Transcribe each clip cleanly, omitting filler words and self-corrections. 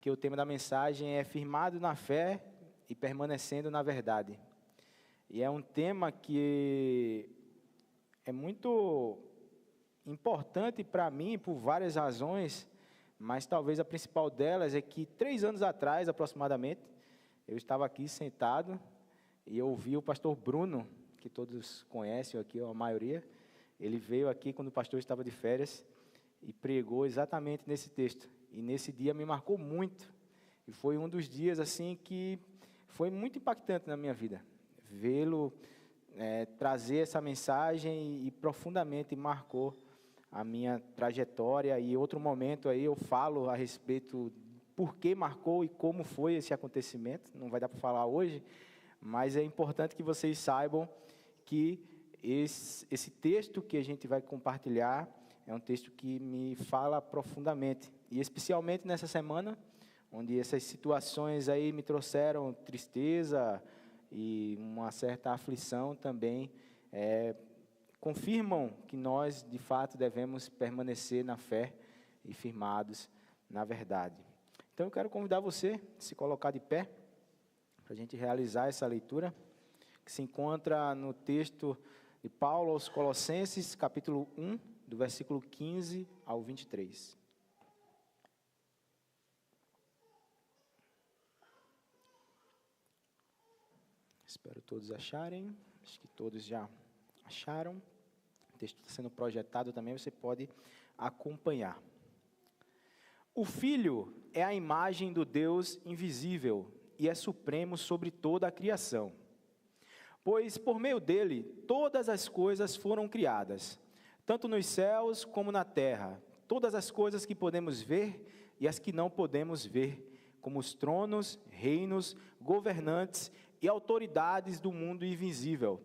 que o tema da mensagem é firmado na fé e permanecendo na verdade. E é um tema que é muito importante para mim por várias razões, mas talvez a principal delas é que 3 anos atrás, aproximadamente, eu estava aqui sentado e eu ouvi o pastor Bruno, que todos conhecem aqui, a maioria. Ele veio aqui quando o pastor estava de férias e pregou exatamente nesse texto. E nesse dia me marcou muito. E foi um dos dias assim que foi muito impactante na minha vida. Vê-lo trazer essa mensagem e profundamente marcou a minha trajetória. E outro momento aí eu falo a respeito por que marcou e como foi esse acontecimento. Não vai dar para falar hoje, mas é importante que vocês saibam que esse texto que a gente vai compartilhar é um texto que me fala profundamente. E especialmente nessa semana, onde essas situações aí me trouxeram tristeza e uma certa aflição também, confirmam que nós, de fato, devemos permanecer na fé e firmados na verdade. Então, eu quero convidar você a se colocar de pé, para a gente realizar essa leitura, que se encontra no texto de Paulo aos Colossenses, capítulo 1, do versículo 15 ao 23. Espero todos acharem, acho que todos já acharam. O texto está sendo projetado também, você pode acompanhar. O Filho é a imagem do Deus invisível e é supremo sobre toda a criação. Pois por meio dele todas as coisas foram criadas, tanto nos céus como na terra, todas as coisas que podemos ver e as que não podemos ver, como os tronos, reinos, governantes e autoridades do mundo invisível.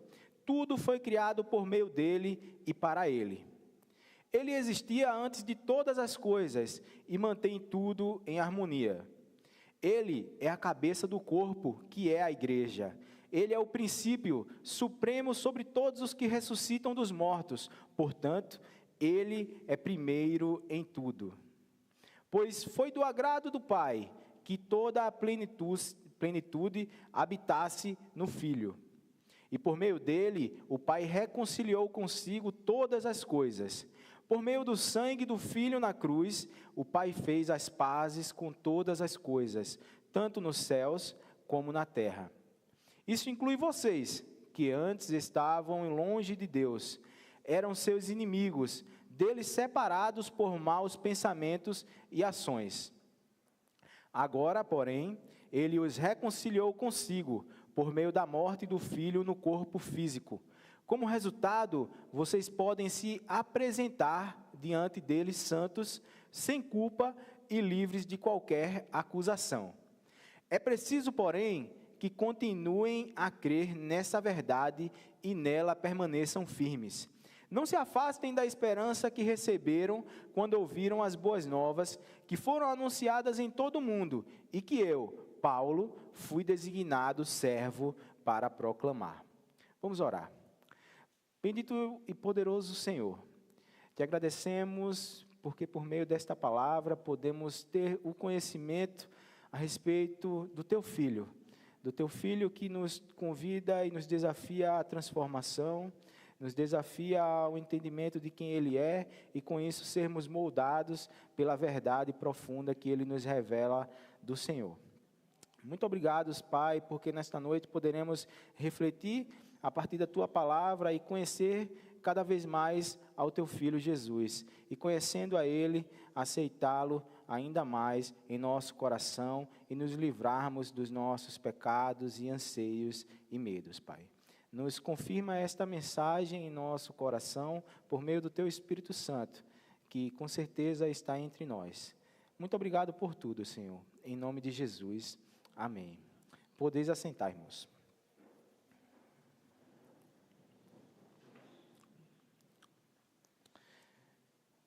Tudo foi criado por meio dele e para ele. Ele existia antes de todas as coisas e mantém tudo em harmonia. Ele é a cabeça do corpo, que é a igreja. Ele é o princípio supremo sobre todos os que ressuscitam dos mortos. Portanto, ele é primeiro em tudo. Pois foi do agrado do Pai que toda a plenitude habitasse no Filho. E por meio dele, o Pai reconciliou consigo todas as coisas. Por meio do sangue do Filho na cruz, o Pai fez as pazes com todas as coisas, tanto nos céus como na terra. Isso inclui vocês, que antes estavam longe de Deus, eram seus inimigos, dele separados por maus pensamentos e ações. Agora, porém, ele os reconciliou consigo, por meio da morte do Filho no corpo físico. Como resultado, vocês podem se apresentar diante dele santos, sem culpa e livres de qualquer acusação. É preciso, porém, que continuem a crer nessa verdade e nela permaneçam firmes. Não se afastem da esperança que receberam quando ouviram as boas novas, que foram anunciadas em todo o mundo, e que eu, Paulo, fui designado servo para proclamar. Vamos orar. Bendito e poderoso Senhor, te agradecemos porque por meio desta palavra podemos ter o conhecimento a respeito do Teu Filho que nos convida e nos desafia à transformação, nos desafia ao entendimento de quem Ele é e com isso sermos moldados pela verdade profunda que Ele nos revela do Senhor. Muito obrigado, Pai, porque nesta noite poderemos refletir a partir da Tua palavra e conhecer cada vez mais ao Teu Filho Jesus. E conhecendo a Ele, aceitá-lo ainda mais em nosso coração e nos livrarmos dos nossos pecados e anseios e medos, Pai. Nos confirma esta mensagem em nosso coração por meio do Teu Espírito Santo, que com certeza está entre nós. Muito obrigado por tudo, Senhor. Em nome de Jesus. Amém. Podeis assentar, irmãos.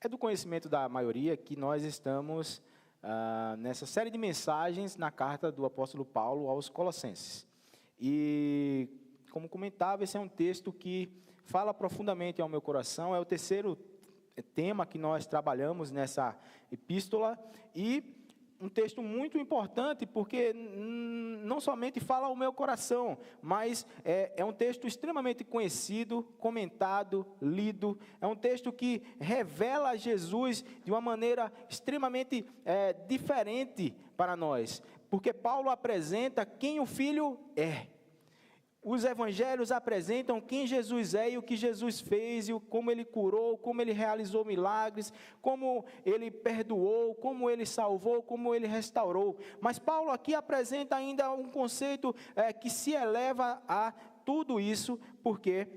É do conhecimento da maioria que nós estamos nessa série de mensagens na carta do apóstolo Paulo aos Colossenses. E, como comentava, esse é um texto que fala profundamente ao meu coração, é o terceiro tema que nós trabalhamos nessa epístola, e um texto muito importante, porque não somente fala ao meu coração, mas é um texto extremamente conhecido, comentado, lido. É um texto que revela Jesus de uma maneira extremamente diferente para nós, porque Paulo apresenta quem o Filho é. Os evangelhos apresentam quem Jesus é e o que Jesus fez, e como ele curou, como ele realizou milagres, como ele perdoou, como ele salvou, como ele restaurou. Mas Paulo aqui apresenta ainda um conceito que se eleva a tudo isso, porque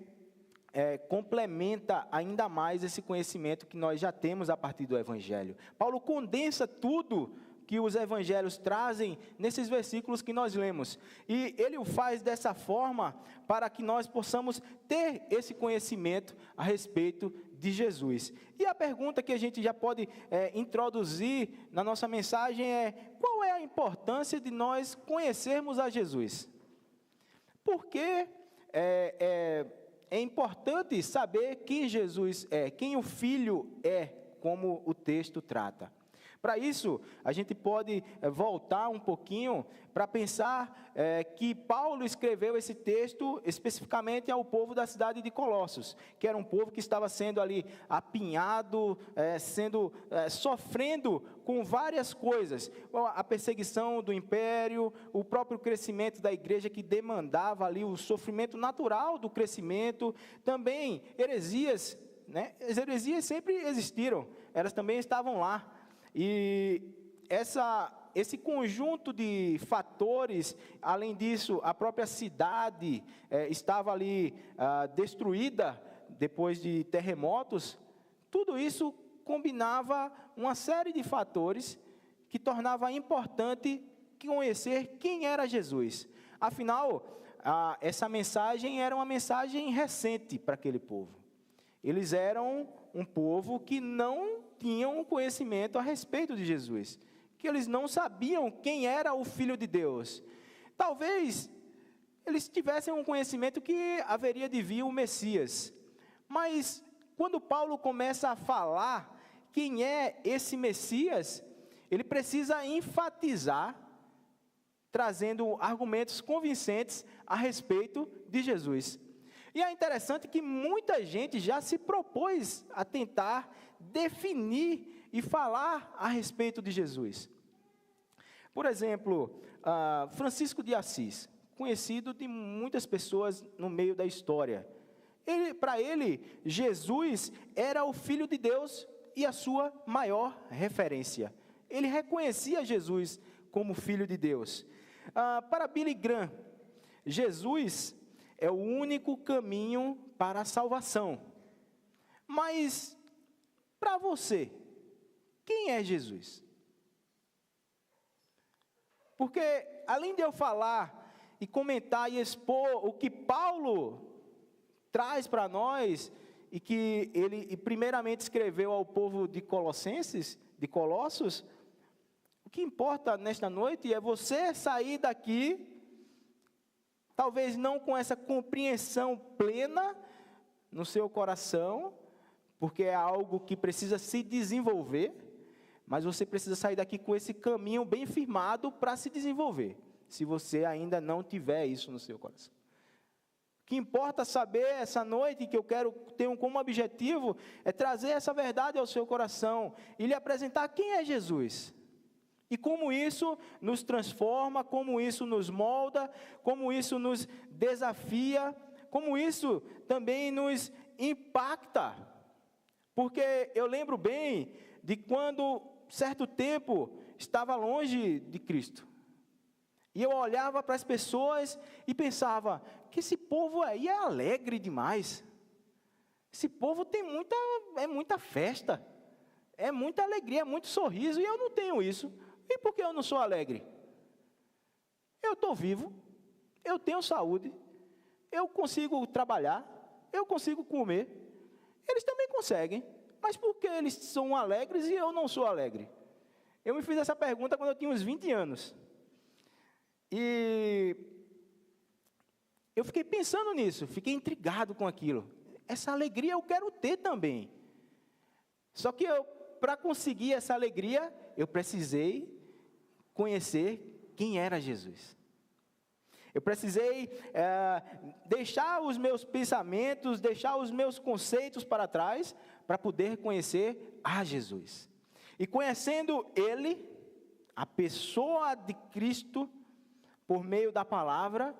complementa ainda mais esse conhecimento que nós já temos a partir do evangelho. Paulo condensa tudo que os evangelhos trazem nesses versículos que nós lemos, e ele o faz dessa forma para que nós possamos ter esse conhecimento a respeito de Jesus. E a pergunta que a gente já pode introduzir na nossa mensagem é: qual é a importância de nós conhecermos a Jesus? Por que é importante saber quem Jesus é, quem o Filho é, como o texto trata? Para isso, a gente pode voltar um pouquinho para pensar que Paulo escreveu esse texto especificamente ao povo da cidade de Colossos, que era um povo que estava sendo ali apinhado, sofrendo com várias coisas. A perseguição do império, o próprio crescimento da igreja que demandava ali o sofrimento natural do crescimento, também heresias, né? As heresias sempre existiram, elas também estavam lá. E esse conjunto de fatores, além disso, a própria cidade estava ali destruída depois de terremotos. Tudo isso combinava uma série de fatores que tornava importante conhecer quem era Jesus. Afinal, essa mensagem era uma mensagem recente para aquele povo. Eles eram um povo que não tinham conhecimento a respeito de Jesus, que eles não sabiam quem era o Filho de Deus. Talvez eles tivessem um conhecimento que haveria de vir o Messias, mas quando Paulo começa a falar quem é esse Messias, ele precisa enfatizar, trazendo argumentos convincentes a respeito de Jesus. E é interessante que muita gente já se propôs a tentar definir e falar a respeito de Jesus. Por exemplo, Francisco de Assis, conhecido de muitas pessoas no meio da história. Para ele, Jesus era o Filho de Deus e a sua maior referência. Ele reconhecia Jesus como Filho de Deus. Para Billy Graham, Jesus é o único caminho para a salvação. Mas, para você, quem é Jesus? Porque, além de eu falar e comentar e expor o que Paulo traz para nós, e que ele primeiramente escreveu ao povo de Colossos, o que importa nesta noite é você sair daqui, talvez não com essa compreensão plena no seu coração, porque é algo que precisa se desenvolver, mas você precisa sair daqui com esse caminho bem firmado para se desenvolver, se você ainda não tiver isso no seu coração. O que importa saber essa noite, que eu quero ter como objetivo, é trazer essa verdade ao seu coração e lhe apresentar quem é Jesus. E como isso nos transforma, como isso nos molda, como isso nos desafia, como isso também nos impacta. Porque eu lembro bem de quando, certo tempo, estava longe de Cristo. E eu olhava para as pessoas e pensava que esse povo aí é alegre demais. Esse povo tem muita festa, é muita alegria, é muito sorriso, e eu não tenho isso. E por que eu não sou alegre? Eu estou vivo, eu tenho saúde, eu consigo trabalhar, eu consigo comer. Eles também conseguem, mas por que eles são alegres e eu não sou alegre? Eu me fiz essa pergunta quando eu tinha uns 20 anos. E eu fiquei pensando nisso, fiquei intrigado com aquilo. Essa alegria eu quero ter também. Só que para conseguir essa alegria, eu precisei conhecer quem era Jesus. Eu precisei deixar os meus pensamentos, deixar os meus conceitos para trás, para poder conhecer a Jesus. E conhecendo Ele, a pessoa de Cristo, por meio da palavra,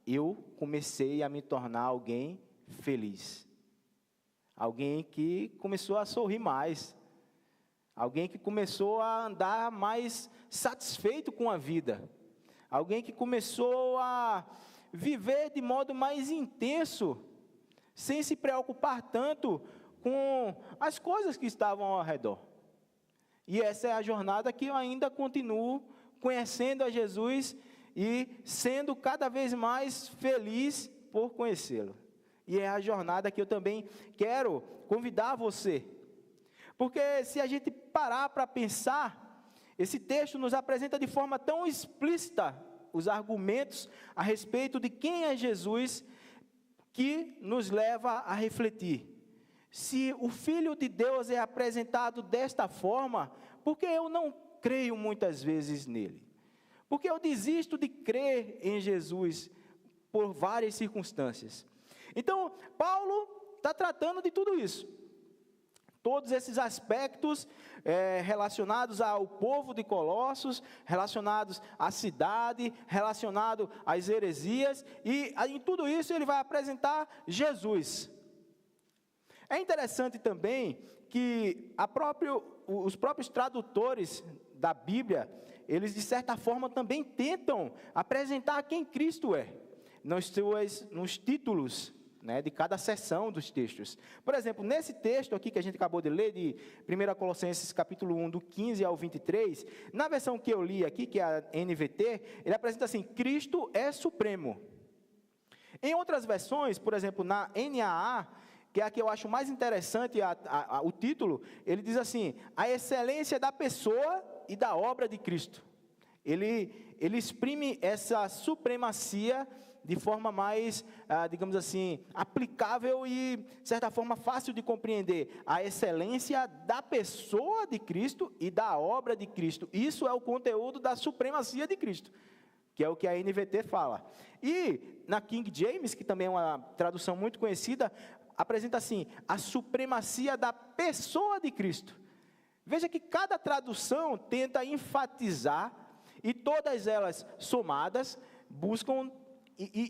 eu comecei a me tornar alguém feliz. Alguém que começou a sorrir mais. Alguém que começou a andar mais satisfeito com a vida. Alguém que começou a viver de modo mais intenso, sem se preocupar tanto com as coisas que estavam ao redor. E essa é a jornada que eu ainda continuo conhecendo a Jesus e sendo cada vez mais feliz por conhecê-lo. E é a jornada que eu também quero convidar você. Porque se a gente parar para pensar, esse texto nos apresenta de forma tão explícita os argumentos a respeito de quem é Jesus, que nos leva a refletir. Se o Filho de Deus é apresentado desta forma, por que eu não creio muitas vezes nele? Porque eu desisto de crer em Jesus por várias circunstâncias. Então, Paulo está tratando de tudo isso. Todos esses aspectos relacionados ao povo de Colossos, relacionados à cidade, relacionado às heresias, e em tudo isso ele vai apresentar Jesus. É interessante também que os próprios tradutores da Bíblia, eles de certa forma também tentam apresentar quem Cristo é, nos títulos, né, de cada seção dos textos. Por exemplo, nesse texto aqui que a gente acabou de ler, de 1 Colossenses capítulo 1, do 15 ao 23, na versão que eu li aqui, que é a NVT, ele apresenta assim: Cristo é supremo. Em outras versões, por exemplo, na NAA, que é a que eu acho mais interessante, o título, ele diz assim: a excelência da pessoa e da obra de Cristo. Ele exprime essa supremacia de forma mais, digamos assim, aplicável e, de certa forma, fácil de compreender. A excelência da pessoa de Cristo e da obra de Cristo. Isso é o conteúdo da supremacia de Cristo, que é o que a NVT fala. E na King James, que também é uma tradução muito conhecida, apresenta assim: a supremacia da pessoa de Cristo. Veja que cada tradução tenta enfatizar, e todas elas somadas buscam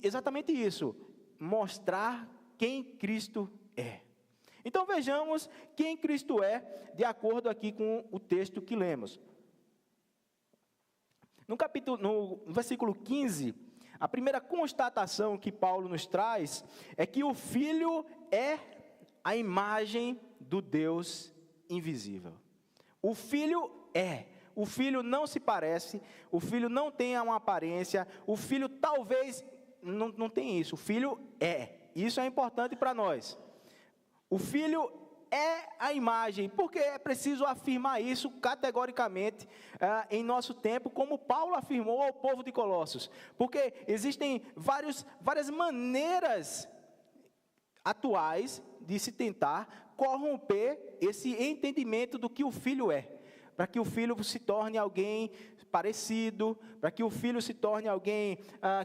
exatamente isso, mostrar quem Cristo é. Então vejamos quem Cristo é, de acordo aqui com o texto que lemos. No versículo 15, a primeira constatação que Paulo nos traz é que o Filho é a imagem do Deus invisível. O Filho é. O Filho não se parece, o Filho não tem uma aparência, o Filho talvez não tem isso, o Filho é. Isso é importante para nós. O Filho é a imagem, porque é preciso afirmar isso categoricamente em nosso tempo, como Paulo afirmou ao povo de Colossos. Porque existem várias maneiras atuais de se tentar corromper esse entendimento do que o Filho é. Para que o Filho se torne alguém parecido, para que o Filho se torne alguém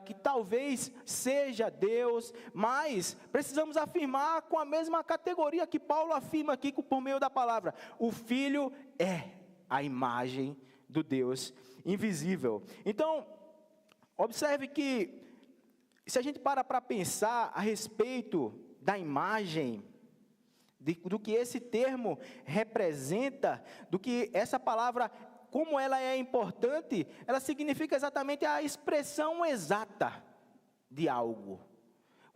que talvez seja Deus, mas precisamos afirmar com a mesma categoria que Paulo afirma aqui por meio da palavra: o Filho é a imagem do Deus invisível. Então, observe que, se a gente para pensar a respeito da imagem, do que esse termo representa, do que essa palavra, como ela é importante, ela significa exatamente a expressão exata de algo.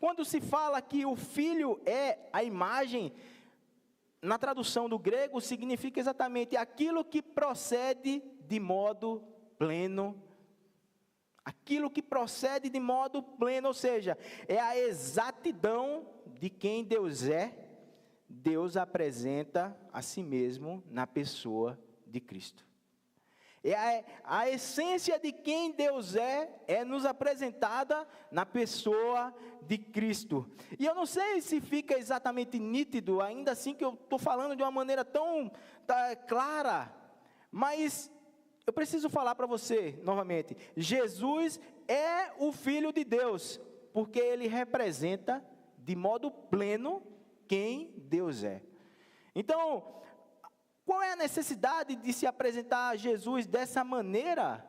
Quando se fala que o Filho é a imagem, na tradução do grego, significa exatamente aquilo que procede de modo pleno. Aquilo que procede de modo pleno, ou seja, é a exatidão de quem Deus é. Deus apresenta a si mesmo na pessoa de Cristo. A essência de quem Deus é nos apresentada na pessoa de Cristo. E eu não sei se fica exatamente nítido, ainda assim que eu estou falando de uma maneira tão clara, mas eu preciso falar para você, novamente, Jesus é o Filho de Deus, porque Ele representa de modo pleno quem Deus é. Então, qual é a necessidade de se apresentar a Jesus dessa maneira?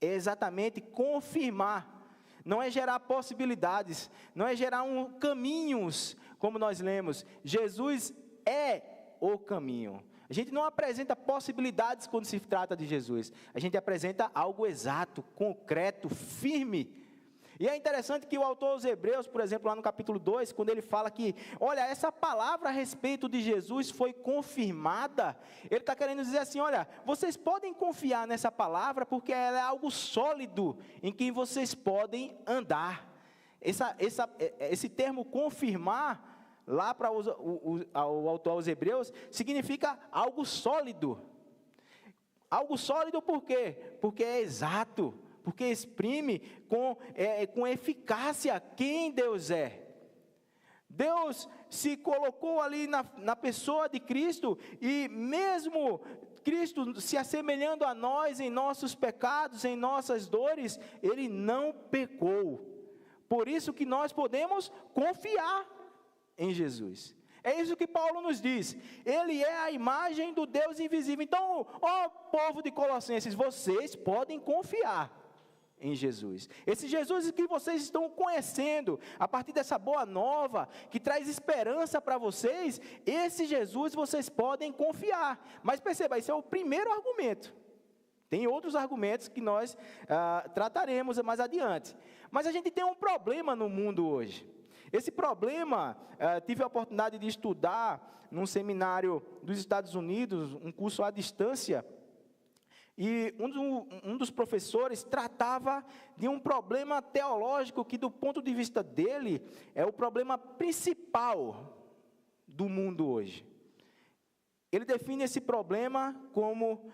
É exatamente confirmar, não é gerar possibilidades, não é gerar caminhos, como nós lemos. Jesus é o caminho. A gente não apresenta possibilidades quando se trata de Jesus, a gente apresenta algo exato, concreto, firme. E é interessante que o autor aos Hebreus, por exemplo, lá no capítulo 2, quando ele fala que, olha, essa palavra a respeito de Jesus foi confirmada, ele está querendo dizer assim, olha, vocês podem confiar nessa palavra, porque ela é algo sólido, em que vocês podem andar. Esse termo confirmar, lá para o autor aos Hebreus, significa algo sólido. Algo sólido por quê? Porque é exato, porque exprime com eficácia quem Deus é. Deus se colocou ali na pessoa de Cristo, e mesmo Cristo se assemelhando a nós em nossos pecados, em nossas dores, Ele não pecou. Por isso que nós podemos confiar em Jesus. É isso que Paulo nos diz. Ele é a imagem do Deus invisível. Então, ó povo de Colossenses, vocês podem confiar em Jesus. Esse Jesus que vocês estão conhecendo, a partir dessa boa nova, que traz esperança para vocês, esse Jesus vocês podem confiar. Mas perceba, esse é o primeiro argumento. Tem outros argumentos que nós trataremos mais adiante. Mas a gente tem um problema no mundo hoje. Esse problema, tive a oportunidade de estudar num seminário dos Estados Unidos, um curso à distância, e um dos professores tratava de um problema teológico que, do ponto de vista dele, é o problema principal do mundo hoje. Ele define esse problema como: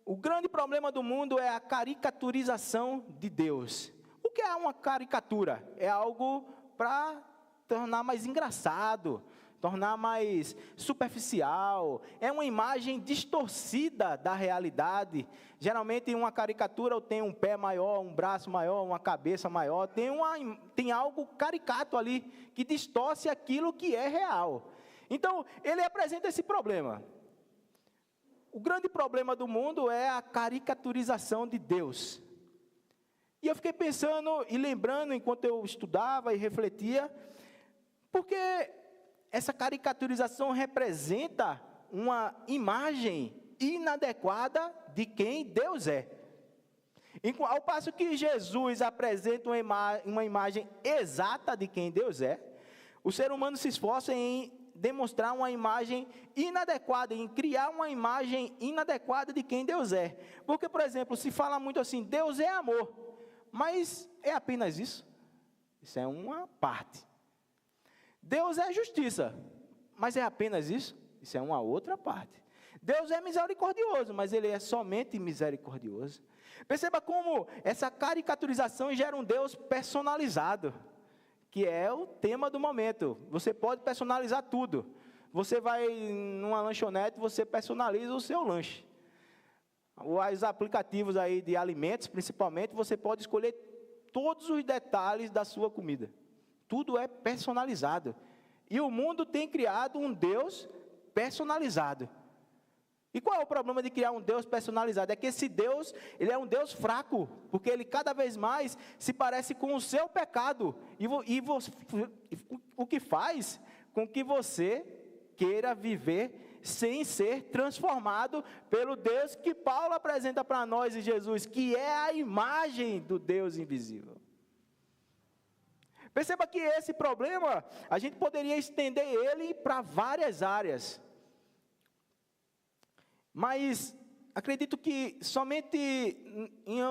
o grande problema do mundo é a caricaturização de Deus. O que é uma caricatura? É algo para tornar mais engraçado, tornar mais superficial, é uma imagem distorcida da realidade. Geralmente em uma caricatura tem um pé maior, um braço maior, uma cabeça maior, tem algo caricato ali, que distorce aquilo que é real. Então, ele apresenta esse problema. O grande problema do mundo é a caricaturização de Deus. E eu fiquei pensando e lembrando, enquanto eu estudava e refletia, porque essa caricaturização representa uma imagem inadequada de quem Deus é. Ao passo que Jesus apresenta uma imagem exata de quem Deus é, o ser humano se esforça em demonstrar uma imagem inadequada, em criar uma imagem inadequada de quem Deus é. Porque, por exemplo, se fala muito assim, Deus é amor, mas é apenas isso? Isso é uma parte. Deus é justiça, mas é apenas isso? Isso é uma outra parte. Deus é misericordioso, mas Ele é somente misericordioso. Perceba como essa caricaturização gera um Deus personalizado, que é o tema do momento. Você pode personalizar tudo. Você vai numa lanchonete, você personaliza o seu lanche. Os aplicativos aí de alimentos, principalmente, você pode escolher todos os detalhes da sua comida. Tudo é personalizado. E o mundo tem criado um Deus personalizado. E qual é o problema de criar um Deus personalizado? É que esse Deus, ele é um Deus fraco, porque ele cada vez mais se parece com o seu pecado. O que faz com que você queira viver sem ser transformado pelo Deus que Paulo apresenta para nós em Jesus, que é a imagem do Deus invisível. Perceba que esse problema, a gente poderia estender ele para várias áreas. Mas acredito que somente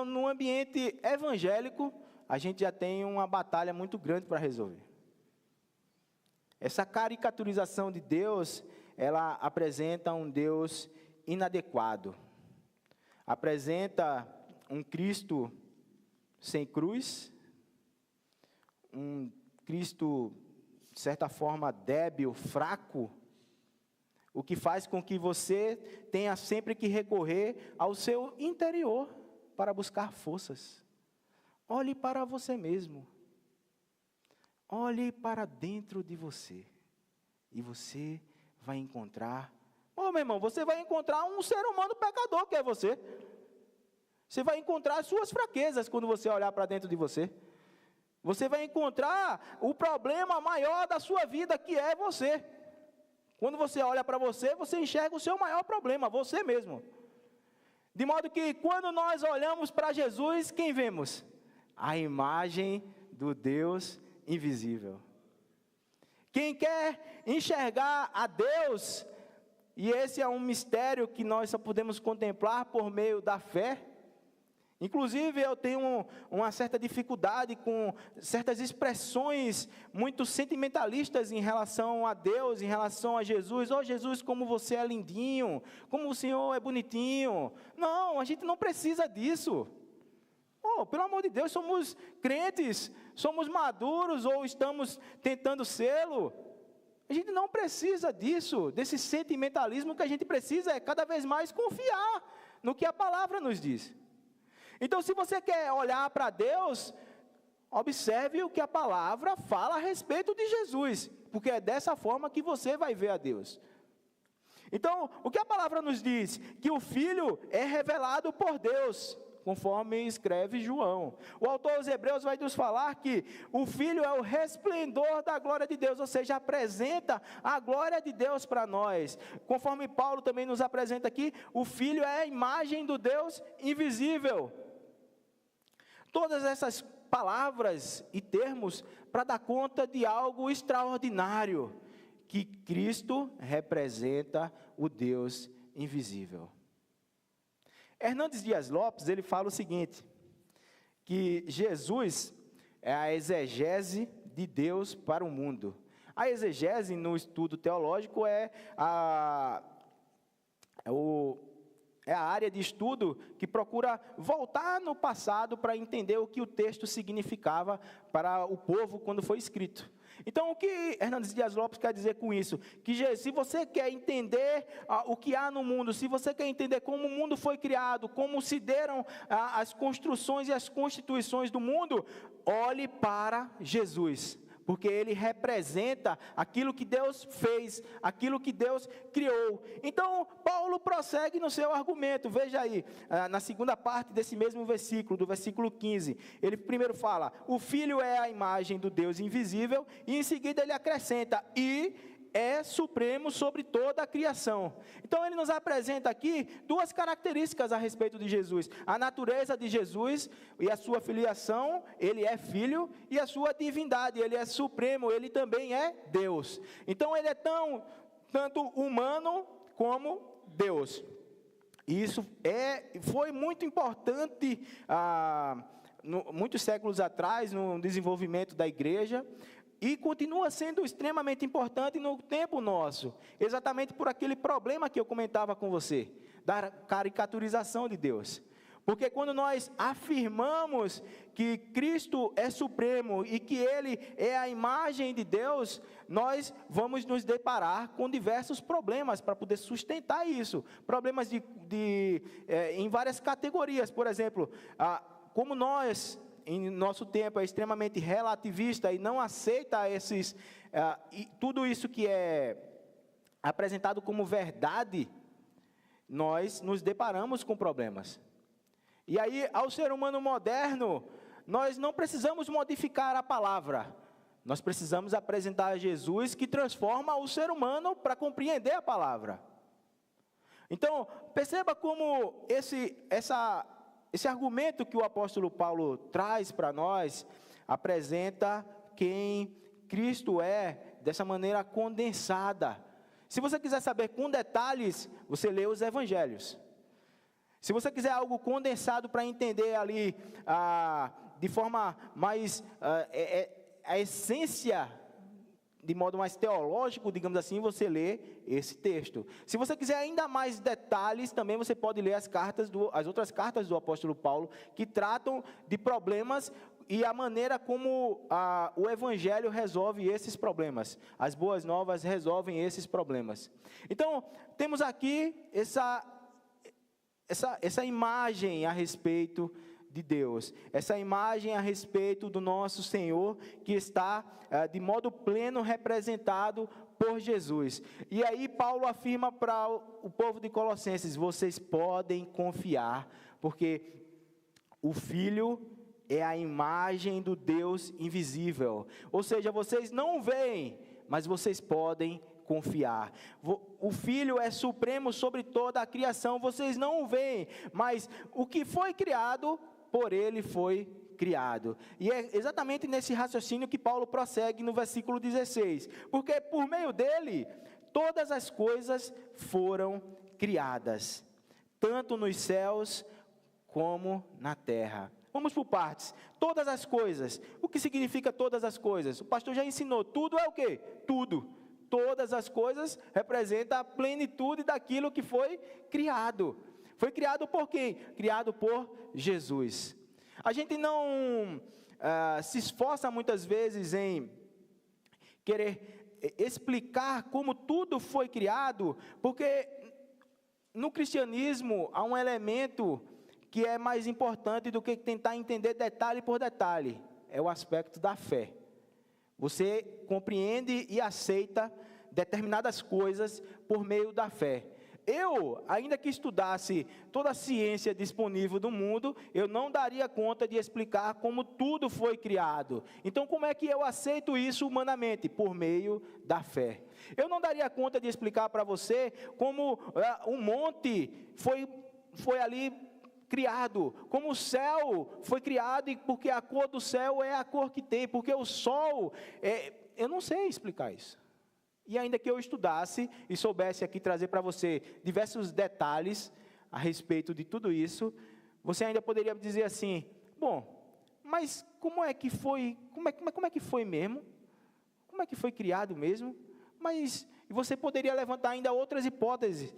no ambiente evangélico, a gente já tem uma batalha muito grande para resolver. Essa caricaturização de Deus, ela apresenta um Deus inadequado. Apresenta um Cristo sem cruz, um Cristo, de certa forma, débil, fraco, o que faz com que você tenha sempre que recorrer ao seu interior para buscar forças. Olhe para você mesmo. Olhe para dentro de você. E você vai encontrar... meu irmão, você vai encontrar um ser humano pecador que é você. Você vai encontrar as suas fraquezas quando você olhar para dentro de você. Você vai encontrar o problema maior da sua vida, que é você. Quando você olha para você, você enxerga o seu maior problema, você mesmo. De modo que quando nós olhamos para Jesus, quem vemos? A imagem do Deus invisível. Quem quer enxergar a Deus, e esse é um mistério que nós só podemos contemplar por meio da fé. Inclusive, eu tenho uma certa dificuldade com certas expressões muito sentimentalistas em relação a Deus, em relação a Jesus. Jesus, como você é lindinho, como o Senhor é bonitinho. Não, a gente não precisa disso. Pelo amor de Deus, somos crentes, somos maduros ou estamos tentando sê-lo. A gente não precisa disso, desse sentimentalismo. Que a gente precisa é cada vez mais confiar no que a palavra nos diz. Então, se você quer olhar para Deus, observe o que a palavra fala a respeito de Jesus, porque é dessa forma que você vai ver a Deus. Então, o que a palavra nos diz? Que o Filho é revelado por Deus, conforme escreve João. O autor aos Hebreus vai nos falar que o Filho é o resplendor da glória de Deus, ou seja, apresenta a glória de Deus para nós. Conforme Paulo também nos apresenta aqui, o Filho é a imagem do Deus invisível. Todas essas palavras e termos para dar conta de algo extraordinário, que Cristo representa o Deus invisível. Hernandes Dias Lopes, ele fala o seguinte, que Jesus é a exegese de Deus para o mundo. A exegese, no estudo teológico, é a área de estudo que procura voltar no passado para entender o que o texto significava para o povo quando foi escrito. Então, o que Hernandes Dias Lopes quer dizer com isso? Que se você quer entender o que há no mundo, se você quer entender como o mundo foi criado, como se deram as construções e as constituições do mundo, olhe para Jesus. Porque ele representa aquilo que Deus fez, aquilo que Deus criou. Então, Paulo prossegue no seu argumento. Veja aí, na segunda parte desse mesmo versículo, do versículo 15. Ele primeiro fala, o Filho é a imagem do Deus invisível, e em seguida ele acrescenta, e é supremo sobre toda a criação. Então ele nos apresenta aqui duas características a respeito de Jesus. A natureza de Jesus e a sua filiação, ele é filho, e a sua divindade, ele é supremo, ele também é Deus. Então ele é tanto humano como Deus. E isso foi muito importante muitos séculos atrás, no desenvolvimento da igreja, e continua sendo extremamente importante no tempo nosso, exatamente por aquele problema que eu comentava com você, da caricaturização de Deus. Porque quando nós afirmamos que Cristo é supremo e que Ele é a imagem de Deus, nós vamos nos deparar com diversos problemas para poder sustentar isso. Problemas em várias categorias. Por exemplo, como nós, em nosso tempo, é extremamente relativista e não aceita tudo isso que é apresentado como verdade, nós nos deparamos com problemas. E aí, ao ser humano moderno, nós não precisamos modificar a palavra, nós precisamos apresentar Jesus que transforma o ser humano para compreender a palavra. Então, perceba como esse argumento que o apóstolo Paulo traz para nós, apresenta quem Cristo é, dessa maneira condensada. Se você quiser saber com detalhes, você lê os evangelhos. Se você quiser algo condensado para entender ali, de forma mais, a essência, de modo mais teológico, digamos assim, você lê esse texto. Se você quiser ainda mais detalhes, também você pode ler as outras cartas do apóstolo Paulo, que tratam de problemas e a maneira como o Evangelho resolve esses problemas. As boas novas resolvem esses problemas. Então, temos aqui essa imagem a respeito de Deus, essa imagem a respeito do nosso Senhor, que está de modo pleno representado por Jesus. E aí Paulo afirma para o povo de Colossenses: vocês podem confiar, porque o Filho é a imagem do Deus invisível. Ou seja, vocês não veem, mas vocês podem confiar. O Filho é supremo sobre toda a criação. Vocês não o veem, mas o que foi criado, por ele foi criado. E é exatamente nesse raciocínio que Paulo prossegue no versículo 16. Porque por meio dele, todas as coisas foram criadas, tanto nos céus como na terra. Vamos por partes. Todas as coisas. O que significa todas as coisas? O pastor já ensinou. Tudo é o quê? Tudo. Todas as coisas representam a plenitude daquilo que foi criado. Foi criado por quem? Criado por Jesus. A gente não se esforça muitas vezes em querer explicar como tudo foi criado, porque no cristianismo há um elemento que é mais importante do que tentar entender detalhe por detalhe, é o aspecto da fé. Você compreende e aceita determinadas coisas por meio da fé. Eu, ainda que estudasse toda a ciência disponível do mundo, eu não daria conta de explicar como tudo foi criado. Então, como é que eu aceito isso humanamente? Por meio da fé. Eu não daria conta de explicar para você como um monte foi ali criado, como o céu foi criado, e porque a cor do céu é a cor que tem, porque o sol, eu não sei explicar isso. E ainda que eu estudasse e soubesse aqui trazer para você diversos detalhes a respeito de tudo isso, você ainda poderia dizer assim: bom, mas como é que foi, como é que foi mesmo? Como é que foi criado mesmo? Mas você poderia levantar ainda outras hipóteses.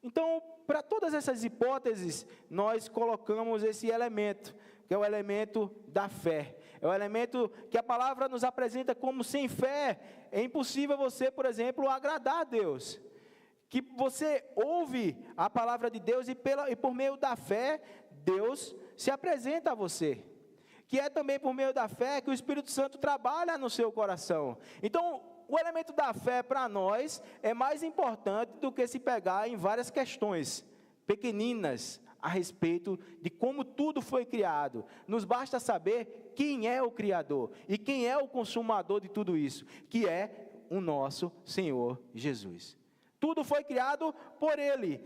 Então, para todas essas hipóteses, nós colocamos esse elemento, que é o elemento da fé. É o elemento que a palavra nos apresenta como: sem fé é impossível você, por exemplo, agradar a Deus. Que você ouve a palavra de Deus e por meio da fé, Deus se apresenta a você. Que é também por meio da fé que o Espírito Santo trabalha no seu coração. Então, o elemento da fé para nós é mais importante do que se pegar em várias questões pequeninas a respeito de como tudo foi criado. Nos basta saber quem é o Criador e quem é o consumador de tudo isso, que é o nosso Senhor Jesus. Tudo foi criado por Ele,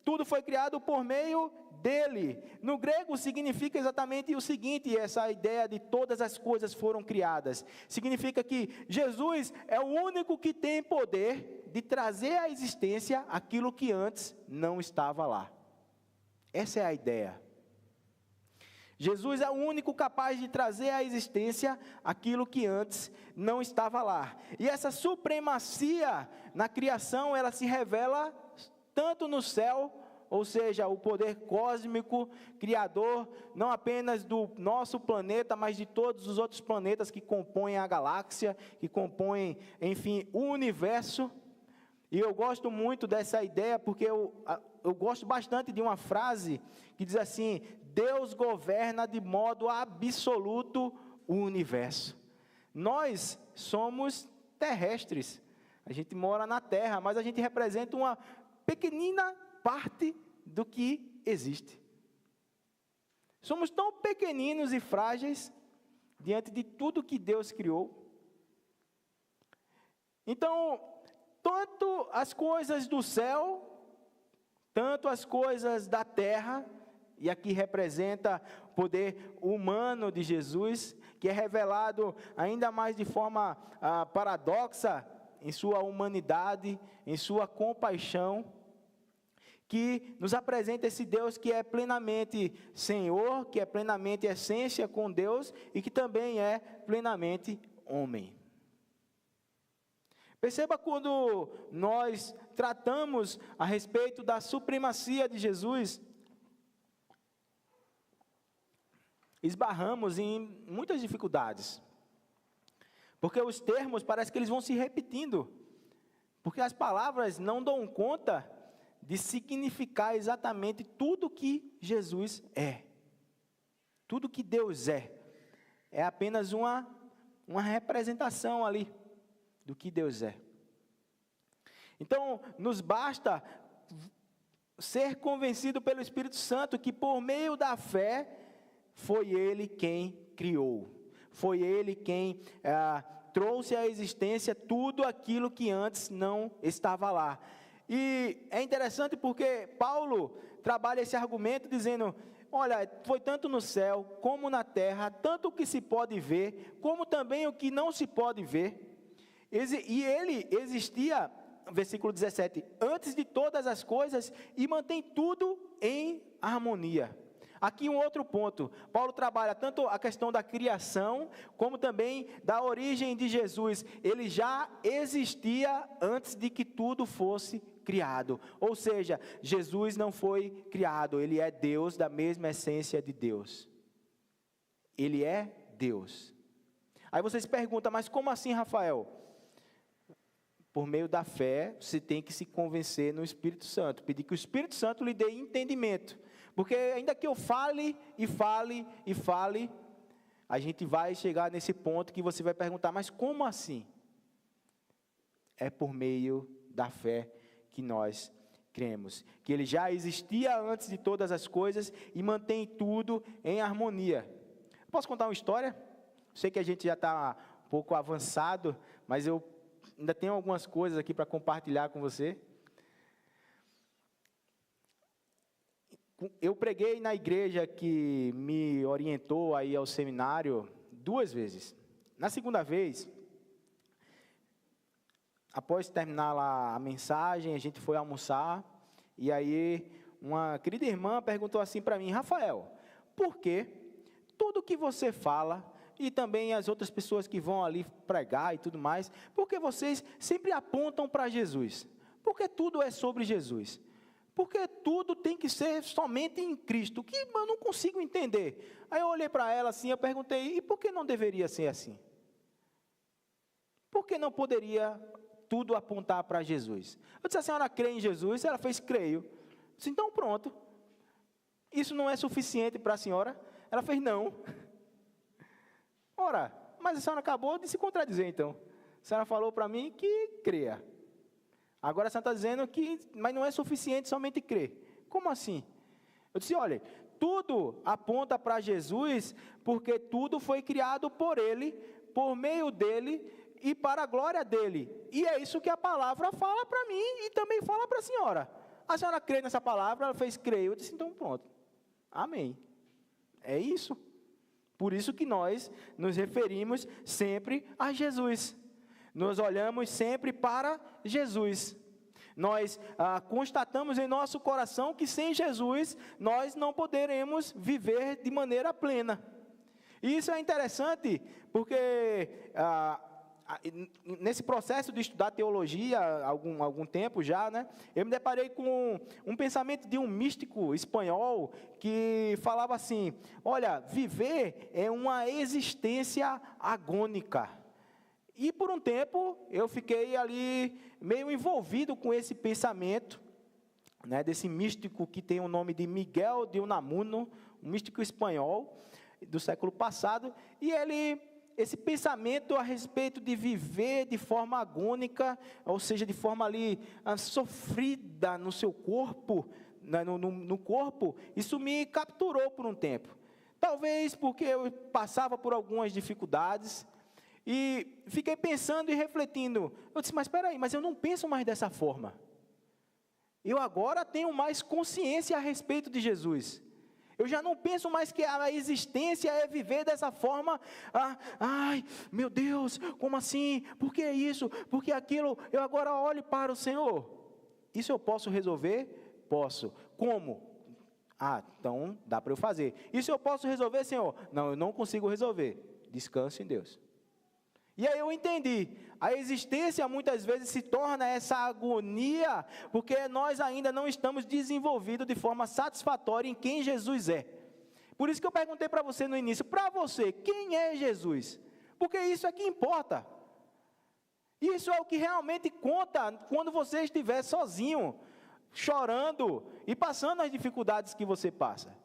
tudo foi criado por meio dele. No grego significa exatamente o seguinte: essa ideia de todas as coisas foram criadas, significa que Jesus é o único que tem poder de trazer à existência aquilo que antes não estava lá. Essa é a ideia. Jesus é o único capaz de trazer à existência aquilo que antes não estava lá. E essa supremacia na criação, ela se revela tanto no céu, ou seja, o poder cósmico, criador, não apenas do nosso planeta, mas de todos os outros planetas que compõem a galáxia, que compõem, enfim, o universo. E eu gosto muito dessa ideia, porque eu gosto bastante de uma frase que diz assim: Deus governa de modo absoluto o universo. Nós somos terrestres, a gente mora na Terra, mas a gente representa uma pequenina parte do que existe. Somos tão pequeninos e frágeis diante de tudo que Deus criou. Então, tanto as coisas do céu, tanto as coisas da terra, e aqui representa o poder humano de Jesus, que é revelado ainda mais de forma paradoxa em sua humanidade, em sua compaixão, que nos apresenta esse Deus que é plenamente Senhor, que é plenamente essência com Deus e que também é plenamente homem. Perceba quando nós tratamos a respeito da supremacia de Jesus, esbarramos em muitas dificuldades. Porque os termos parece que eles vão se repetindo. Porque as palavras não dão conta de significar exatamente tudo que Jesus é. Tudo que Deus é. É apenas uma representação ali do que Deus é. Então, nos basta ser convencido pelo Espírito Santo que por meio da fé, foi Ele quem criou. Foi Ele quem trouxe à existência tudo aquilo que antes não estava lá. E é interessante porque Paulo trabalha esse argumento dizendo, olha, foi tanto no céu como na terra, tanto o que se pode ver, como também o que não se pode ver. E Ele existia, versículo 17, antes de todas as coisas e mantém tudo em harmonia. Aqui um outro ponto, Paulo trabalha tanto a questão da criação, como também da origem de Jesus. Ele já existia antes de que tudo fosse criado. Ou seja, Jesus não foi criado, Ele é Deus da mesma essência de Deus. Ele é Deus. Aí você se pergunta, mas como assim, Rafael? Por meio da fé, você tem que se convencer no Espírito Santo, pedir que o Espírito Santo lhe dê entendimento. Porque ainda que eu fale, a gente vai chegar nesse ponto que você vai perguntar, mas como assim? É por meio da fé que nós cremos. Que Ele já existia antes de todas as coisas e mantém tudo em harmonia. Posso contar uma história? Sei que a gente já está um pouco avançado, mas eu ainda tenho algumas coisas aqui para compartilhar com você. Eu preguei na igreja que me orientou aí ao seminário 2 vezes. Na segunda vez, após terminar lá a mensagem, a gente foi almoçar, e aí uma querida irmã perguntou assim para mim, Rafael, por que tudo que você fala, e também as outras pessoas que vão ali pregar e tudo mais, por que vocês sempre apontam para Jesus? Porque tudo é sobre Jesus. Porque tudo tem que ser somente em Cristo, que eu não consigo entender. Aí eu olhei para ela assim, eu perguntei, e por que não deveria ser assim? Por que não poderia tudo apontar para Jesus? Eu disse, a senhora crê em Jesus? Ela fez, creio. Eu disse, então pronto. Isso não é suficiente para a senhora? Ela fez, não. Ora, mas a senhora acabou de se contradizer então. A senhora falou para mim que creia. Agora a senhora está dizendo que, mas não é suficiente somente crer. Como assim? Eu disse, olha, tudo aponta para Jesus, porque tudo foi criado por Ele, por meio dEle e para a glória dEle. E é isso que a palavra fala para mim e também fala para a senhora. A senhora crê nessa palavra? Ela fez, creio. Eu disse, então pronto. Amém. É isso. Por isso que nós nos referimos sempre a Jesus. Nós olhamos sempre para Jesus. Nós constatamos em nosso coração que sem Jesus nós não poderemos viver de maneira plena. E isso é interessante porque nesse processo de estudar teologia há algum tempo já, né, eu me deparei com um pensamento de um místico espanhol que falava assim, olha, viver é uma existência agônica. E por um tempo eu fiquei ali meio envolvido com esse pensamento, né, desse místico que tem o nome de Miguel de Unamuno, um místico espanhol do século passado, e esse pensamento a respeito de viver de forma agônica, ou seja, de forma ali sofrida no seu corpo, no corpo, isso me capturou por um tempo. Talvez porque eu passava por algumas dificuldades, e fiquei pensando e refletindo. Eu disse, mas espera aí, mas eu não penso mais dessa forma. Eu agora tenho mais consciência a respeito de Jesus. Eu já não penso mais que a existência é viver dessa forma. Ai, meu Deus, como assim? Por que isso? Por que aquilo? Eu agora olho para o Senhor. Isso eu posso resolver? Posso. Como? Então dá para eu fazer. Isso eu posso resolver, Senhor? Não, eu não consigo resolver. Descanso em Deus. E aí eu entendi, a existência muitas vezes se torna essa agonia, porque nós ainda não estamos desenvolvidos de forma satisfatória em quem Jesus é. Por isso que eu perguntei para você no início, para você, quem é Jesus? Porque isso é que importa. Isso é o que realmente conta quando você estiver sozinho, chorando e passando as dificuldades que você passa.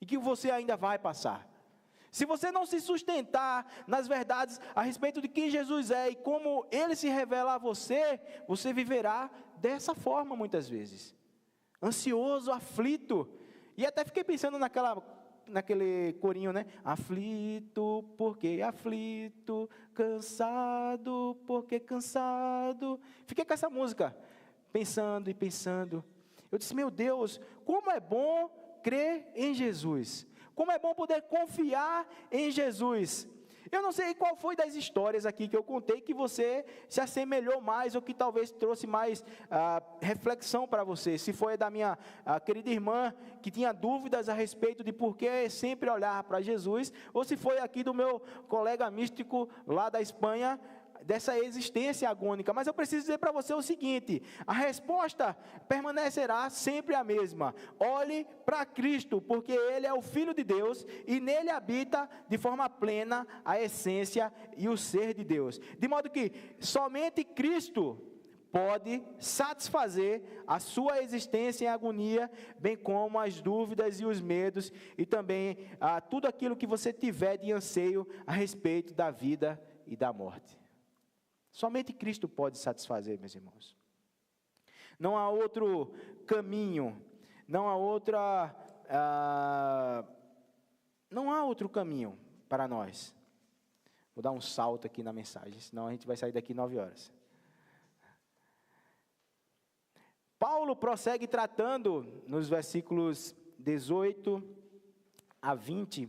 E que você ainda vai passar. Se você não se sustentar nas verdades a respeito de quem Jesus é e como Ele se revela a você, você viverá dessa forma muitas vezes. Ansioso, aflito. E até fiquei pensando naquele corinho, né? Aflito, porque aflito, cansado, porque cansado. Fiquei com essa música, pensando e pensando. Eu disse, meu Deus, como é bom crer em Jesus. Como é bom poder confiar em Jesus. Eu não sei qual foi das histórias aqui que eu contei que você se assemelhou mais ou que talvez trouxe mais reflexão para você. Se foi da minha querida irmã que tinha dúvidas a respeito de por que sempre olhar para Jesus, ou se foi aqui do meu colega místico lá da Espanha, dessa existência agônica. Mas eu preciso dizer para você o seguinte, a resposta permanecerá sempre a mesma. Olhe para Cristo, porque Ele é o Filho de Deus e nele habita de forma plena a essência e o ser de Deus. De modo que somente Cristo pode satisfazer a sua existência em agonia, bem como as dúvidas e os medos e também tudo aquilo que você tiver de anseio a respeito da vida e da morte. Somente Cristo pode satisfazer, meus irmãos. Não há outro caminho, não há outro caminho para nós. Vou dar um salto aqui na mensagem, senão a gente vai sair daqui 9 horas. Paulo prossegue tratando nos versículos 18 a 20,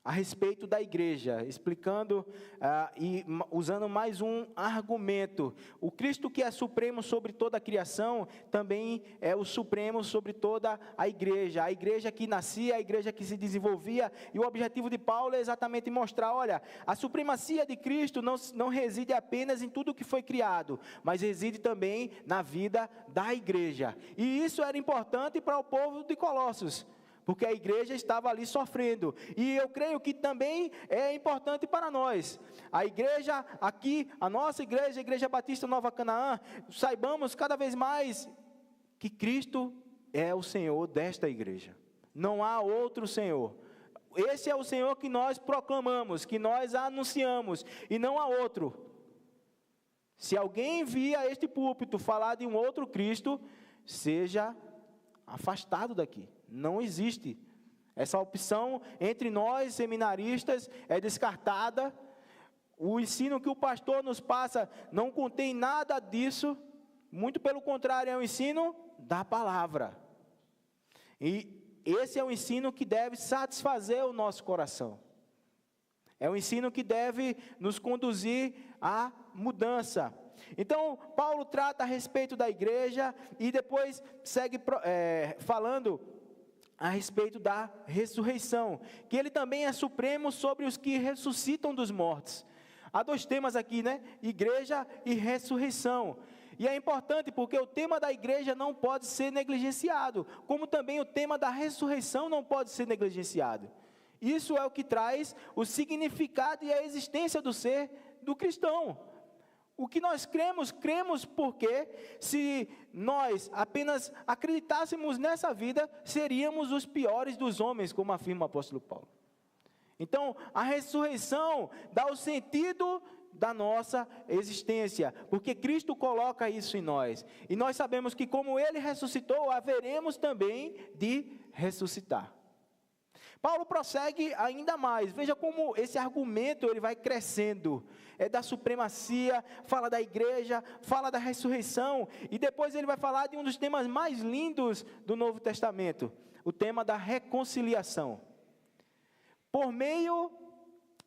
a respeito da igreja, explicando e usando mais um argumento. O Cristo que é supremo sobre toda a criação, também é o supremo sobre toda a igreja que nascia, a igreja que se desenvolvia, e o objetivo de Paulo é exatamente mostrar, olha, a supremacia de Cristo não reside apenas em tudo que foi criado, mas reside também na vida da igreja, e isso era importante para o povo de Colossos, porque a igreja estava ali sofrendo, e eu creio que também é importante para nós, a igreja aqui, a nossa igreja, a Igreja Batista Nova Canaã, saibamos cada vez mais que Cristo é o Senhor desta igreja, não há outro Senhor, esse é o Senhor que nós proclamamos, que nós anunciamos, e não há outro. Se alguém via este púlpito falar de um outro Cristo, seja afastado daqui. Não existe. Essa opção entre nós, seminaristas, é descartada. O ensino que o pastor nos passa não contém nada disso. Muito pelo contrário, é o ensino da palavra. E esse é o ensino que deve satisfazer o nosso coração. É o ensino que deve nos conduzir à mudança. Então, Paulo trata a respeito da igreja e depois segue falando a respeito da ressurreição, que ele também é supremo sobre os que ressuscitam dos mortos. Há 2 temas aqui, né? Igreja e ressurreição. E é importante porque o tema da igreja não pode ser negligenciado, como também o tema da ressurreição não pode ser negligenciado. Isso é o que traz o significado e a existência do ser do cristão. O que nós cremos porque se nós apenas acreditássemos nessa vida, seríamos os piores dos homens, como afirma o apóstolo Paulo. Então, a ressurreição dá o sentido da nossa existência, porque Cristo coloca isso em nós. E nós sabemos que como Ele ressuscitou, haveremos também de ressuscitar. Paulo prossegue ainda mais, veja como esse argumento ele vai crescendo, é da supremacia, fala da igreja, fala da ressurreição, e depois ele vai falar de um dos temas mais lindos do Novo Testamento, o tema da reconciliação. Por meio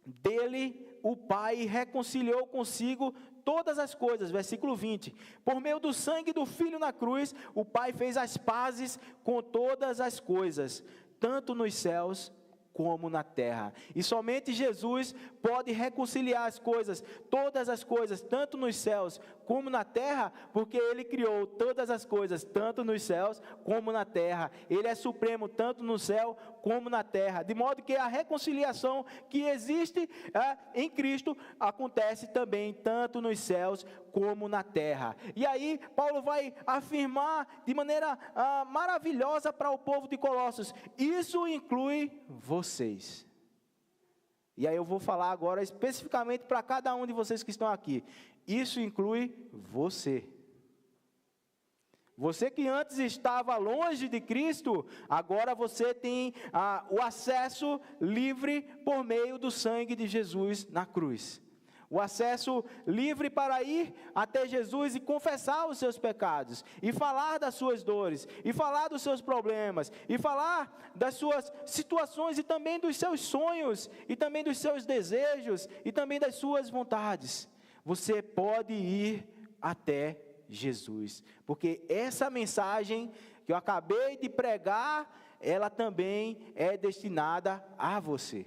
dele, o Pai reconciliou consigo todas as coisas, versículo 20, por meio do sangue do Filho na cruz, o Pai fez as pazes com todas as coisas, tanto nos céus como na terra. E somente Jesus pode reconciliar as coisas, todas as coisas, tanto nos céus como na terra, porque Ele criou todas as coisas, tanto nos céus como na terra. Ele é supremo, tanto no céu como na terra. De modo que a reconciliação que existe em Cristo acontece também, tanto nos céus como na terra. E aí, Paulo vai afirmar de maneira maravilhosa para o povo de Colossos: isso inclui vocês. E aí eu vou falar agora especificamente para cada um de vocês que estão aqui. Isso inclui você. Você que antes estava longe de Cristo, agora você tem o acesso livre por meio do sangue de Jesus na cruz. O acesso livre para ir até Jesus e confessar os seus pecados, e falar das suas dores, e falar dos seus problemas, e falar das suas situações, e também dos seus sonhos, e também dos seus desejos, e também das suas vontades. Você pode ir até Jesus, porque essa mensagem que eu acabei de pregar, ela também é destinada a você.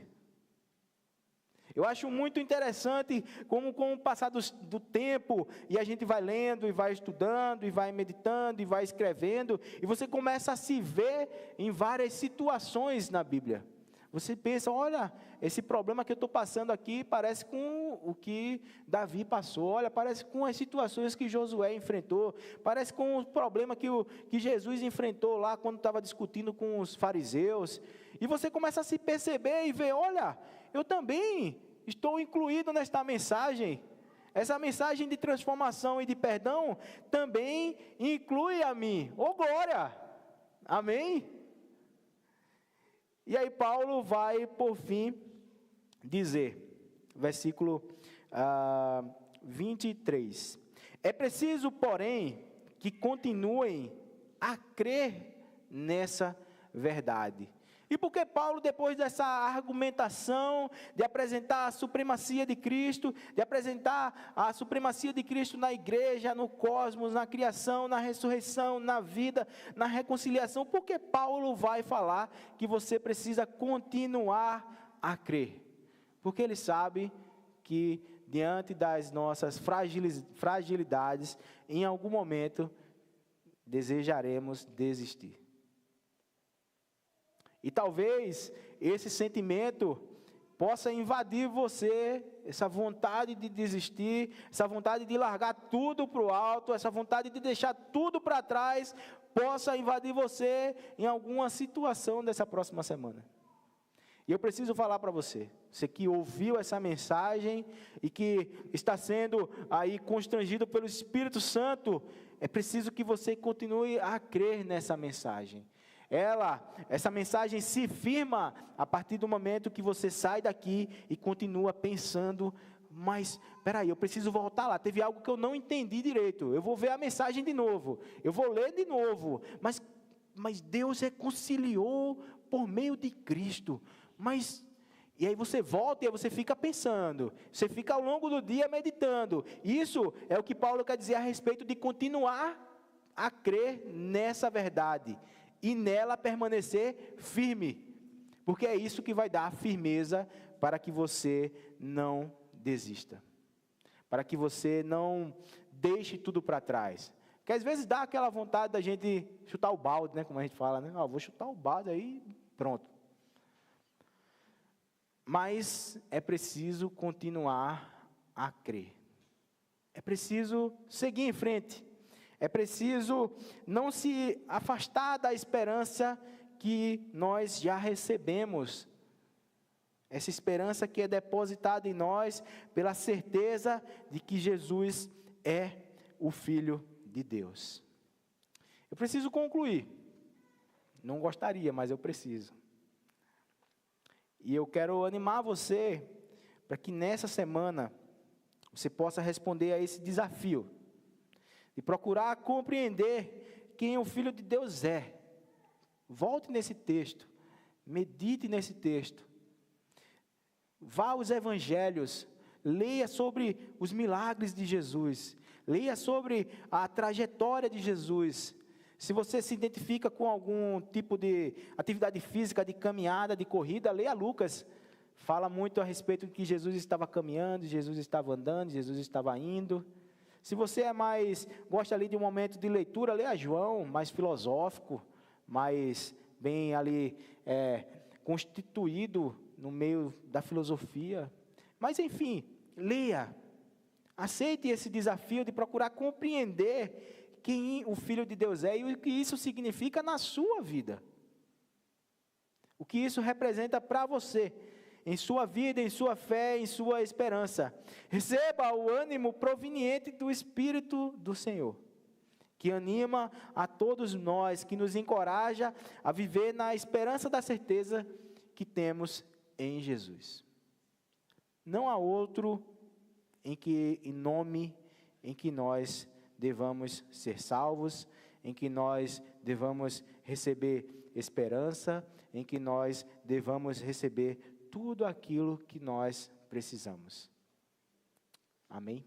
Eu acho muito interessante como com o passar do tempo, e a gente vai lendo, e vai estudando, e vai meditando, e vai escrevendo, e você começa a se ver em várias situações na Bíblia. Você pensa, olha, esse problema que eu estou passando aqui parece com o que Davi passou, olha, parece com as situações que Josué enfrentou, parece com o problema que Jesus enfrentou lá quando estava discutindo com os fariseus, e você começa a se perceber e ver, olha, eu também estou incluído nesta mensagem. Essa mensagem de transformação e de perdão também inclui a mim. Ô glória! Amém? E aí Paulo vai, por fim, dizer, versículo 23. É preciso, porém, que continuem a crer nessa verdade. E por que Paulo, depois dessa argumentação, de apresentar a supremacia de Cristo, de apresentar a supremacia de Cristo na igreja, no cosmos, na criação, na ressurreição, na vida, na reconciliação, por que Paulo vai falar que você precisa continuar a crer? Porque ele sabe que diante das nossas fragilidades, em algum momento, desejaremos desistir. E talvez esse sentimento possa invadir você, essa vontade de desistir, essa vontade de largar tudo para o alto, essa vontade de deixar tudo para trás, possa invadir você em alguma situação dessa próxima semana. E eu preciso falar para você que ouviu essa mensagem e que está sendo aí constrangido pelo Espírito Santo, é preciso que você continue a crer nessa mensagem. Essa mensagem se firma a partir do momento que você sai daqui e continua pensando, mas, peraí, eu preciso voltar lá, teve algo que eu não entendi direito, eu vou ver a mensagem de novo, eu vou ler de novo, mas Deus reconciliou por meio de Cristo, e aí você volta e aí você fica pensando, você fica ao longo do dia meditando. Isso é o que Paulo quer dizer a respeito de continuar a crer nessa verdade e nela permanecer firme, porque é isso que vai dar firmeza para que você não desista, para que você não deixe tudo para trás. Porque às vezes dá aquela vontade da gente chutar o balde, né, como a gente fala, né? Vou chutar o balde aí, pronto. Mas é preciso continuar a crer. É preciso seguir em frente. É preciso não se afastar da esperança que nós já recebemos. Essa esperança que é depositada em nós pela certeza de que Jesus é o Filho de Deus. Eu preciso concluir. Não gostaria, mas eu preciso. E eu quero animar você para que nessa semana você possa responder a esse desafio de procurar compreender quem o Filho de Deus é. Volte nesse texto, medite nesse texto, vá aos evangelhos, leia sobre os milagres de Jesus, leia sobre a trajetória de Jesus, Se você se identifica com algum tipo de atividade física, de caminhada, de corrida, leia Lucas. Fala muito a respeito de que Jesus estava caminhando, Jesus estava andando, Jesus estava indo. Se você gosta ali de um momento de leitura, leia João, mais filosófico, mais bem ali constituído no meio da filosofia. Mas enfim, leia. Aceite esse desafio de procurar compreender quem o Filho de Deus é e o que isso significa na sua vida. O que isso representa para você, em sua vida, em sua fé, em sua esperança. Receba o ânimo proveniente do Espírito do Senhor, que anima a todos nós, que nos encoraja a viver na esperança da certeza que temos em Jesus. Não há outro nome em que nós devamos ser salvos, em que nós devamos receber esperança, em que nós devamos receber tudo aquilo que nós precisamos. Amém?